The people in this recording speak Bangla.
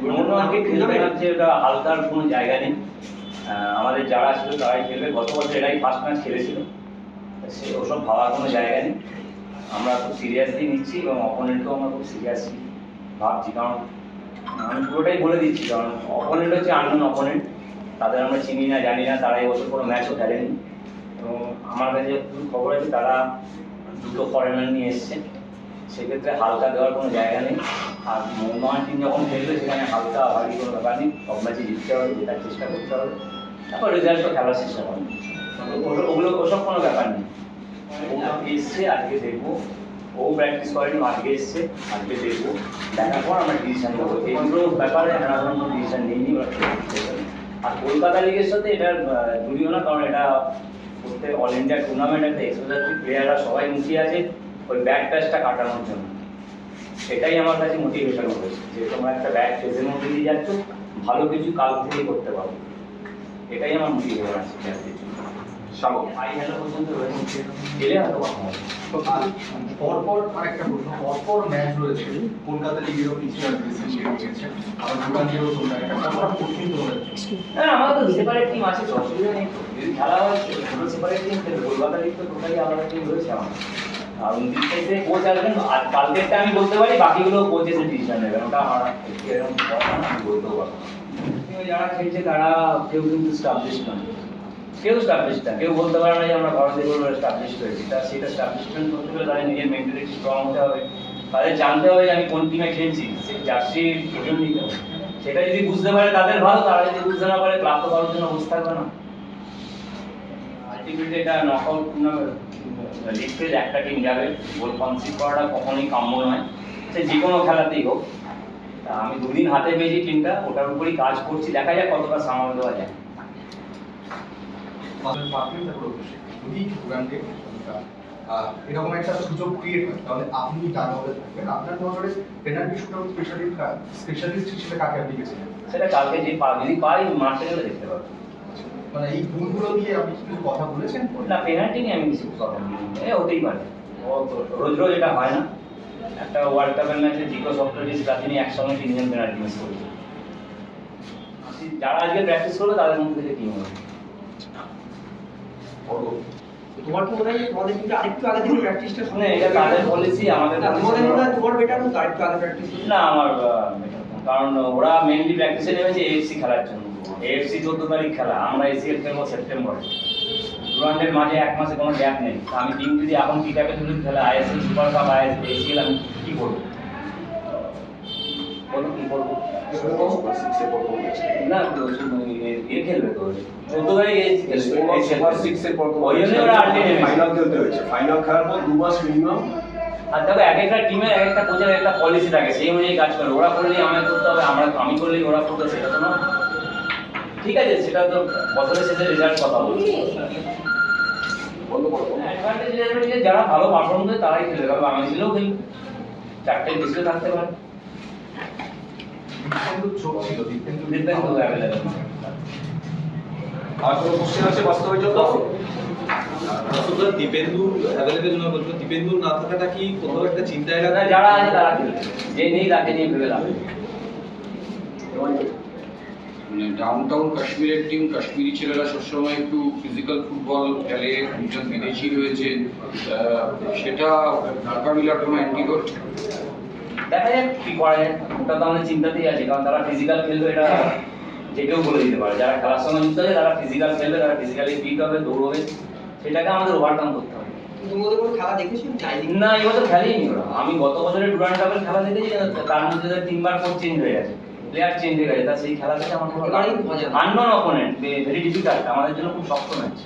মোহনবাগানকে খেলবে হচ্ছে ওটা হালকার কোনো জায়গা নেই। আমাদের যারা ছিল তারাই খেলবে, গত বছর এরাই ফার্স্ট ম্যাচ খেলেছিল, সে ওসব ভাবার কোনো জায়গা নেই। আমরা খুব সিরিয়াসলি নিচ্ছি এবং অপোনেন্টকেও আমরা খুব সিরিয়াসলি ভাবছি, কারণ আমি পুরোটাই বলে দিচ্ছি, কারণ অপোনেন্ট হচ্ছে আননোন অপোনেন্ট, তাদের আমরা চিনি না জানি না, তারা এবছর কোনো ম্যাচও খেলেনি এবং আমার কাছে খবর আছে তারা দুটো ফরেনার নিয়ে এসছে, সেক্ষেত্রে হালকা দেওয়ার কোনো জায়গা নেই। আর মোহনবাগান টিম যখন খেলবে সেখানে হালকা ভারী কোনো ব্যাপার নেই, সব ম্যাচে জিততে হবে, জেতার চেষ্টা করতে হবে, তারপর রেজাল্টও খেলার চেষ্টা করবে, ওগুলো ওসব কোনো ব্যাপার নেই। ও এসছে আজকে দেখবো, ও প্র্যাকটিস করেনি, আজকে এসছে আজকে দেখবো, দেখার পর আমরা ডিসিশন নেবো। এইগুলো ব্যাপারে আমরা কোনো ডিসিশন নিইনি। আর কলকাতা লিগের সাথে এটা জুড়িও না, কারণ এটা করতে অল ইন্ডিয়া টুর্নামেন্ট, একটা এক্সপোজার প্লেয়াররা সবাই মুখিয়ে আছে ওই ব্যাক টাচটা কাটানোর জন্য। সেটাই আমার কাছে মোটিভেশন হয়েছে যে তোমরা একটা ব্যাক ফেজের মধ্যে দিয়ে যাচ্ছ, ভালো কিছু কাল থেকেই করতে পারো, এটাই আমার মোটিভেশন আছে প্লেয়ারদের জন্য। ফাইনাল পর্যন্ত রয়েছে, গেলে হয়তো পরপর আরেকটা প্রশ্ন, পরপর ম্যাচ রয়েছে কলকাতা লিগেরও কিছু আবার দুর্গান্তিরও তোমরা একটা কতটা কঠিন হয়েছে। না আমাদের তো সেপারেট টিম আছে, অসুবিধা নেই, যদি খেলা হয় দুটো সেপারেট টিম খেলবে। কলকাতা লিগ তো টোটালি আলাদা টিম রয়েছে আমাদের। আর 29 তারিখে কোচ আসবেন, আর কালকেরটা আমি বলতে পারি, বাকিগুলো কোচ এসে ডিসিশন নেবেন, ওটা আমার এরকম আমি বলতেও পারবো না। যারা খেলছে তারা কেউ কিন্তু স্টাবলিশ নয়, কেউ স্টাবলিশ না, কেউ বলতে পারে না যে আমরা ভারতীয় বলবো স্টাবলিশ হয়েছি। তা সেটা স্টাবলিশমেন্ট করতে গেলে তাদের নিজের মেন্টালিটি স্ট্রং হতে হবে, তাদের জানতে হবে যে আমি কোন টিমে খেলছি, সেই জার্সির ওজন নিতে হবে। সেটা যদি বুঝতে পারে তাদের ভালো, তারা যদি বুঝতে না পারে ক্লাব তো কারোর জন্য বসে থাকবে না। আলটিমেটলি এটা নকআউট টুর্নামেন্ট, লিগ ফেজ একটা টিম যাবে, গোল কনসিড করাটা কখনোই কাম্য নয়, সে যে কোনো খেলাতেই হোক। তা আমি দুদিন হাতে পেয়েছি টিমটা, ওটার উপরই কাজ করছি, দেখা যাক কতটা সামাল দেওয়া যায়। যদি দুর্গান্তে এরকম একটা সুযোগ ক্রিয়েট হয় তাহলে আপনি টার্নওভারে থাকবেন, আপনার নজরে পেনাল্টি শুটআউট স্পেশালিস্ট হিসেবে কাকে আপনি গেছেন? সেটা কালকে যে যদি পাই মাঠে গেলে দেখতে পাবো। মানে এই গুণগুলো দিয়ে আপনি কিছু কথা বলেছেন? না, পেনাল্টি নিয়ে আমি কিছু কথা বলিনি, হতেই পারে, রোজ রোজ এটা হয় না। একটা ওয়ার্ল্ড কাপের ম্যাচে জিকো সক্রেটিস প্লাতিনি একসঙ্গে 3 জন পেনাল্টি মিস করেছে। যারা আজকে প্র্যাকটিস করবে তাদের মধ্যে থেকে টিম হবে। তোমার কি মনে হয় তোমাদের কিন্তু আরেকটু আগে থেকে প্র্যাকটিসটা শুনে এটা তাদের পলিসি, আমাদের তোমাদের মনে হয় তোমার বেটার হতো আরেকটু আগে প্র্যাকটিস? না, আমার কারণ ওরা মেইনলি প্র্যাকটিসে নেমেছে এএফসি খেলার জন্য। এএফসি 14 তারিখ খেলা, আমরা এসিএল খেলবো সেপ্টেম্বরে। টুর্নামেন্টের মাঝে এক মাসে কোনো গ্যাপ নেই। আমি টিম যদি এখন পিকআপে তুলে খেলা আইএসএল সুপার কাপ এসিএল, আমি কি করবো? বলো কি করবো? না এ খেলবে তো 14 তারিখ এসি খেলবে, সুপার 6 এর পর ওই জন্য ওরা আলটিমেট ফাইনাল খেলতে হয়েছে। ফাইনাল খেলার পর 2 মাস মিনিমাম। আর দেখো এক একটা টিমের এক একটা কোচের একটা পলিসি থাকে, সেই অনুযায়ী কাজ করে। ওরা করলেই আমায় করতে হবে, আমি করলেই ওরা করতে, সেটা তো না। ঠিক আছে, সেটা তো বছরের শেষে রেজাল্ট কথা বলবো। অ্যাডভান্টেজ যে যারা ভালো পারফর্ম করে তারাই খেলবে, কারণ বাংলাদেশেও খেলবে, 4টে দেশেও থাকতে পারে। আর কোনো কোশ্চেন আছে বাস্তবের জন্য? দীপেন্দু অ্যাভেলেবল নয় বলছো, দীপেন্দু না থাকাটা কি কোথাও একটা চিন্তায় না, যারা আছে তারা খেলবে, যে নেই তাকে নিয়ে ভেবে লাভ নেই। মানে ডাউনটাউন কাশ্মীরের টিম, কাশ্মীরি ছেলেরা সবসময় একটু ফিজিক্যাল ফুটবল খেলে, দুজন বিদেশি রয়েছে, সেটা মোকাবিলার কোনো অ্যান্টিডোট? দেখা যাক কি করা যায়, ওটা তো আমাদের চিন্তাতেই আছে, কারণ তারা ফিজিক্যাল খেলবে, এটা যে কেউ বলে দিতে পারে। যারা খেলার সঙ্গে যুক্ত আছে তারা ফিজিক্যাল খেলবে, তারা ফিজিক্যালি ফিট হবে, দৌড়বে, সেটাকে আমাদের ওভারকাম করতে হবে। তুমি ওদের কোনো খেলা দেখেছো? না, এবছর খেলেইনি ওরা। আমি গত বছরের ডুরান্ড কাপের খেলা দেখেছি, তার মধ্যে 3বার কোচ চেঞ্জ হয়ে গেছে, প্লেয়ার চেঞ্জ হয়ে গেছে, তা সেই খেলা থেকে আমার কোনো আননোন অপোনেন্ট, ভেরি ডিফিকাল্ট, আমাদের জন্য খুব শক্ত ম্যাচ।